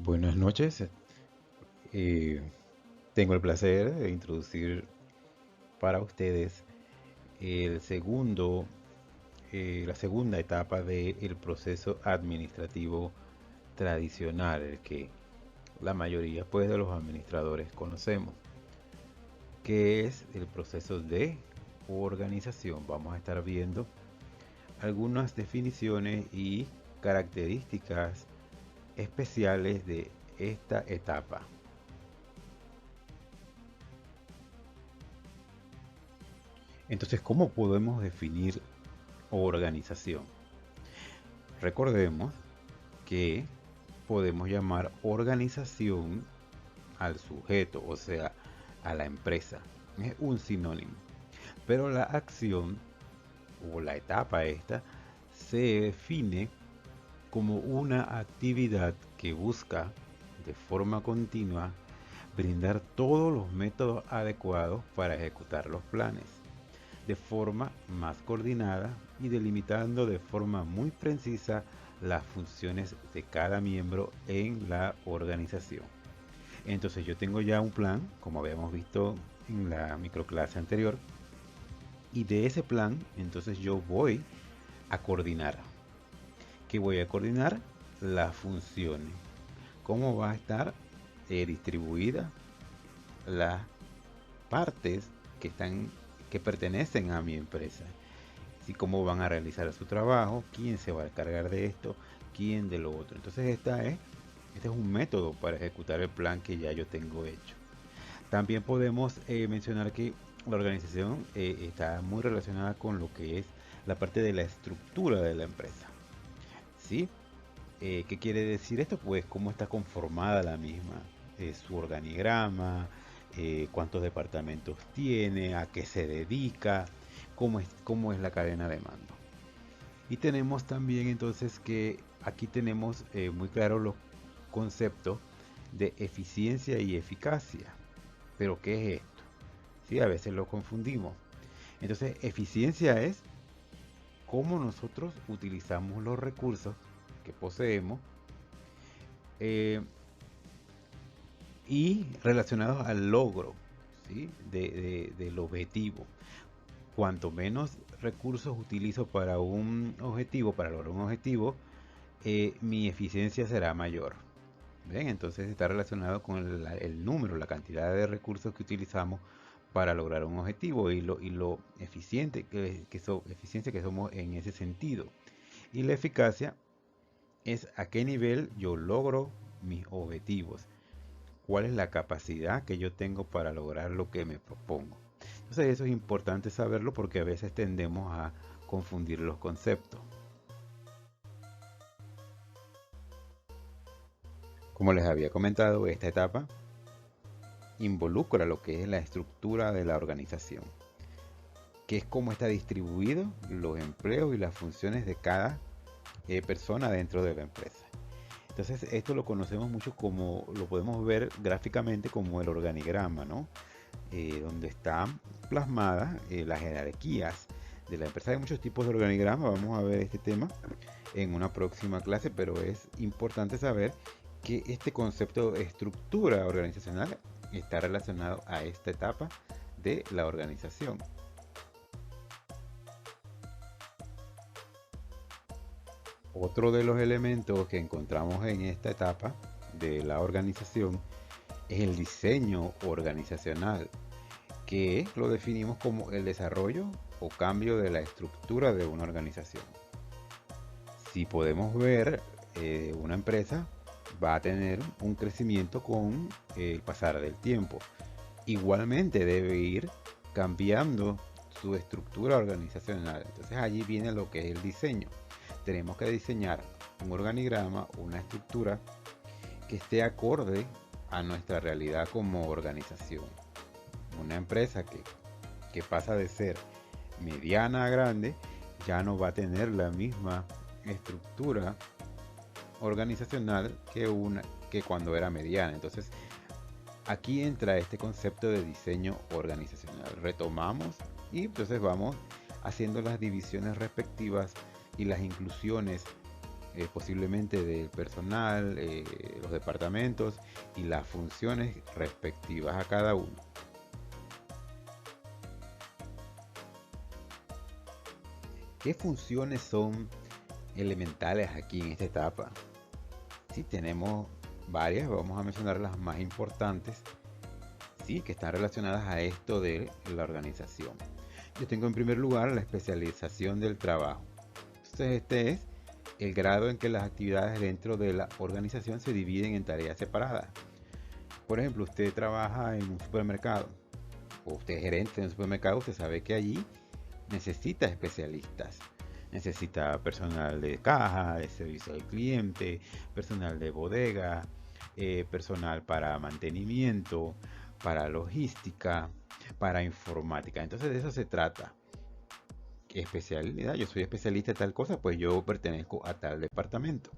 Buenas noches. Eh, Tengo el placer de introducir para ustedes el segundo, la segunda etapa del proceso administrativo tradicional, el que la mayoría pues, de los administradores conocemos, que es el proceso de organización. Vamos a estar viendo algunas definiciones y características especiales de esta etapa. Entonces, ¿cómo podemos definir organización? Recordemos que podemos llamar organización al sujeto, o sea, a la empresa. Es un sinónimo. Pero la acción o la etapa esta se define como una actividad que busca de forma continua brindar todos los métodos adecuados para ejecutar los planes de forma más coordinada y delimitando de forma muy precisa las funciones de cada miembro en la organización. Entonces yo tengo ya un plan, como habíamos visto en la microclase anterior, y de ese plan entonces yo voy a coordinar. ¿Qué voy a coordinar? Las funciones. ¿Cómo va a estar distribuida las partes que pertenecen a mi empresa? Así cómo van a realizar su trabajo, quién se va a encargar de esto, quién de lo otro. Entonces este es un método para ejecutar el plan que ya yo tengo hecho. También podemos mencionar que la organización está muy relacionada con lo que es la parte de la estructura de la empresa. ¿Sí? ¿Qué quiere decir esto? Pues cómo está conformada la misma, su organigrama, cuántos departamentos tiene, a qué se dedica, cómo es la cadena de mando. Y tenemos también entonces que aquí tenemos muy claros los conceptos de eficiencia y eficacia. Pero ¿qué es esto? Sí, a veces lo confundimos. Entonces, eficiencia es cómo nosotros utilizamos los recursos que poseemos eh, y relacionados al logro, ¿sí? Del objetivo. Cuanto menos recursos utilizo para un objetivo, para lograr un objetivo, mi eficiencia será mayor. ¿Ven? Entonces está relacionado con el número, la cantidad de recursos que utilizamos para lograr un objetivo y lo eficiente eficiencia que somos en ese sentido. Y la eficacia es a qué nivel yo logro mis objetivos, cuál es la capacidad que yo tengo para lograr lo que me propongo. Entonces eso es importante saberlo porque a veces tendemos a confundir los conceptos. Como les había comentado, esta etapa involucra lo que es la estructura de la organización, que es cómo está distribuido los empleos y las funciones de cada persona dentro de la empresa. Entonces esto lo conocemos mucho como, lo podemos ver gráficamente como el organigrama, ¿no? Donde están plasmadas las jerarquías de la empresa. Hay muchos tipos de organigrama, vamos a ver este tema en una próxima clase, pero es importante saber que este concepto de estructura organizacional está relacionado a esta etapa de la organización. Otro de los elementos que encontramos en esta etapa de la organización es el diseño organizacional, que lo definimos como el desarrollo o cambio de la estructura de una organización. Si podemos ver, una empresa va a tener un crecimiento con el pasar del tiempo. Igualmente debe ir cambiando su estructura organizacional. Entonces allí viene lo que es el diseño. Tenemos que diseñar un organigrama, una estructura que esté acorde a nuestra realidad como organización. Una empresa que pasa de ser mediana a grande ya no va a tener la misma estructura organizacional que cuando era mediana. Entonces aquí entra este concepto de diseño organizacional. Retomamos y entonces vamos haciendo las divisiones respectivas y las inclusiones posiblemente del personal, los departamentos y las funciones respectivas a cada uno. ¿Qué funciones son elementales aquí en esta etapa? Sí, tenemos varias, vamos a mencionar las más importantes, sí, que están relacionadas a esto de la organización. Yo tengo en primer lugar la especialización del trabajo. Entonces este es el grado en que las actividades dentro de la organización se dividen en tareas separadas. Por ejemplo, usted trabaja en un supermercado o usted es gerente de un supermercado, usted sabe que allí necesita especialistas. Necesita personal de caja, de servicio al cliente, personal de bodega, personal para mantenimiento, para logística, para informática. Entonces de eso se trata. Especialidad, yo soy especialista de tal cosa, pues yo pertenezco a tal departamento.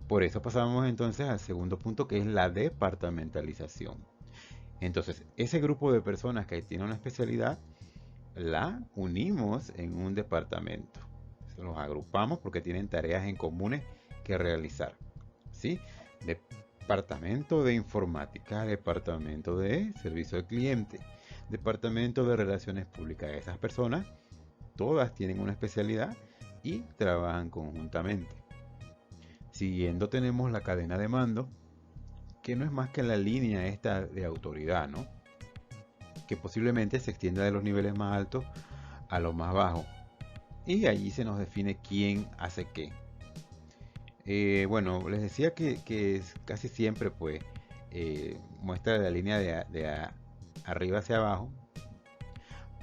Por eso pasamos entonces al segundo punto, que es la departamentalización. Entonces, ese grupo de personas que tiene una especialidad, la unimos en un departamento. Los agrupamos porque tienen tareas en comunes que realizar. ¿Sí? Departamento de informática, departamento de servicio al cliente, departamento de relaciones públicas. Esas personas todas tienen una especialidad y trabajan conjuntamente. Siguiendo tenemos la cadena de mando, que no es más que la línea esta de autoridad, ¿no? Que posiblemente se extienda de los niveles más altos a los más bajos. Y allí se nos define quién hace qué. Bueno, les decía que casi siempre pues muestra la línea de arriba hacia abajo.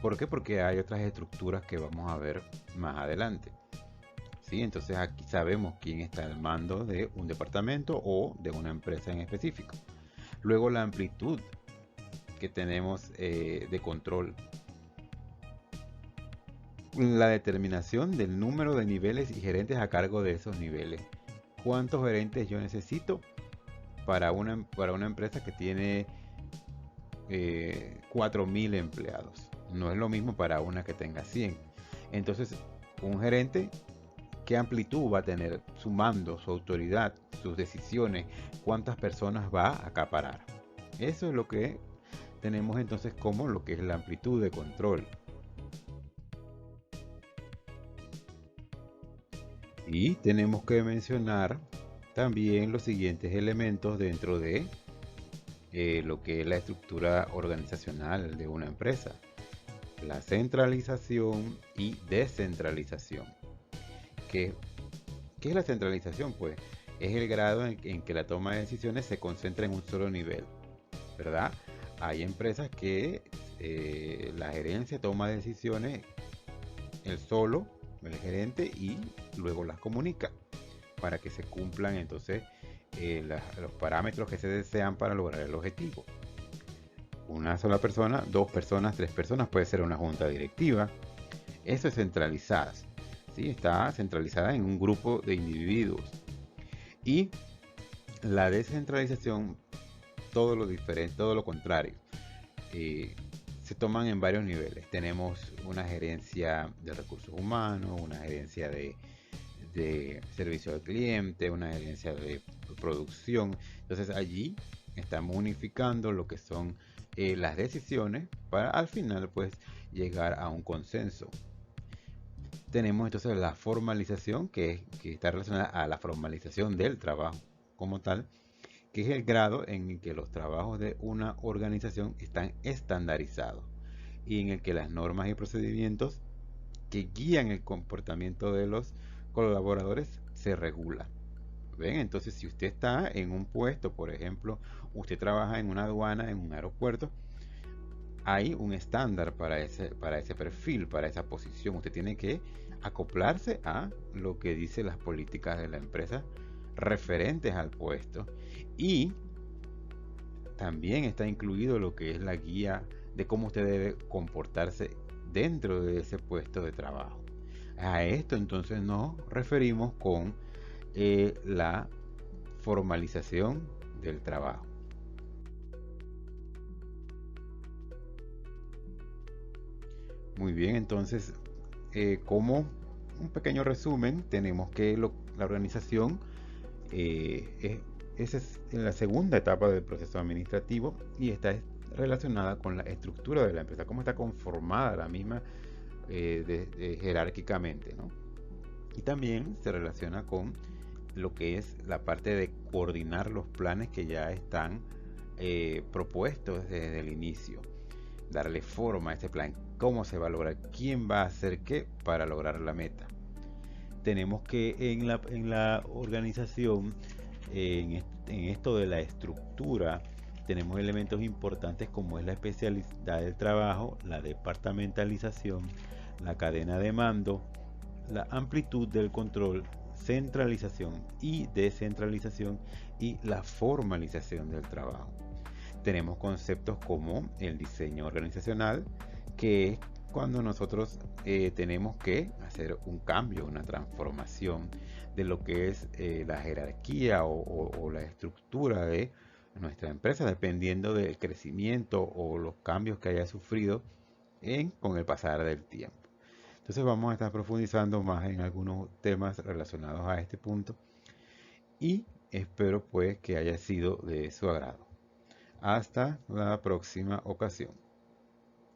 ¿Por qué? Porque hay otras estructuras que vamos a ver más adelante. ¿Sí? Entonces aquí sabemos quién está al mando de un departamento o de una empresa en específico. Luego la amplitud que tenemos de control. La determinación del número de niveles y gerentes a cargo de esos niveles. ¿Cuántos gerentes yo necesito para una empresa que tiene 4.000 empleados? No es lo mismo para una que tenga 100. Entonces, un gerente, ¿qué amplitud va a tener su mando, su autoridad, sus decisiones? ¿Cuántas personas va a acaparar? Eso es lo que tenemos entonces como lo que es la amplitud de control. Y tenemos que mencionar también los siguientes elementos dentro de lo que es la estructura organizacional de una empresa. La centralización y descentralización. ¿Qué, qué es la centralización? Pues es el grado en que la toma de decisiones se concentra en un solo nivel, ¿verdad? Hay empresas que la gerencia toma decisiones el solo, el gerente, y luego las comunica para que se cumplan entonces los parámetros que se desean para lograr el objetivo. Una sola persona, dos personas, tres personas, puede ser una junta directiva. Eso es centralizada. ¿Sí? Está centralizada en un grupo de individuos. Y la descentralización, todo lo diferente, todo lo contrario. Se toman en varios niveles. Tenemos una gerencia de recursos humanos, una gerencia de servicio al cliente, una gerencia de producción. Entonces allí estamos unificando lo que son las decisiones para al final pues llegar a un consenso. Tenemos entonces la formalización que está relacionada a la formalización del trabajo como tal, que es el grado en que los trabajos de una organización están estandarizados y en el que las normas y procedimientos que guían el comportamiento de los colaboradores se regulan. ¿Ven? Entonces, si usted está en un puesto, por ejemplo, usted trabaja en una aduana, en un aeropuerto, hay un estándar para ese perfil, para esa posición. Usted tiene que acoplarse a lo que dicen las políticas de la empresa referentes al puesto. Y también está incluido lo que es la guía de cómo usted debe comportarse dentro de ese puesto de trabajo. A esto entonces nos referimos con la formalización del trabajo. Muy bien, entonces, ¿cómo un pequeño resumen, tenemos que la organización esa es la segunda etapa del proceso administrativo y está relacionada con la estructura de la empresa, cómo está conformada la misma jerárquicamente, ¿no? Y también se relaciona con lo que es la parte de coordinar los planes que ya están propuestos desde el inicio, darle forma a ese plan, cómo se va a lograr, quién va a hacer qué para lograr la meta. Tenemos que en la organización, en esto de la estructura, tenemos elementos importantes como es la especialidad del trabajo, la departamentalización, la cadena de mando, la amplitud del control, centralización y descentralización y la formalización del trabajo. Tenemos conceptos como el diseño organizacional, que es cuando nosotros tenemos que hacer un cambio, una transformación de lo que es la jerarquía o la estructura de nuestra empresa, dependiendo del crecimiento o los cambios que haya sufrido con el pasar del tiempo. Entonces vamos a estar profundizando más en algunos temas relacionados a este punto y espero pues que haya sido de su agrado. Hasta la próxima ocasión.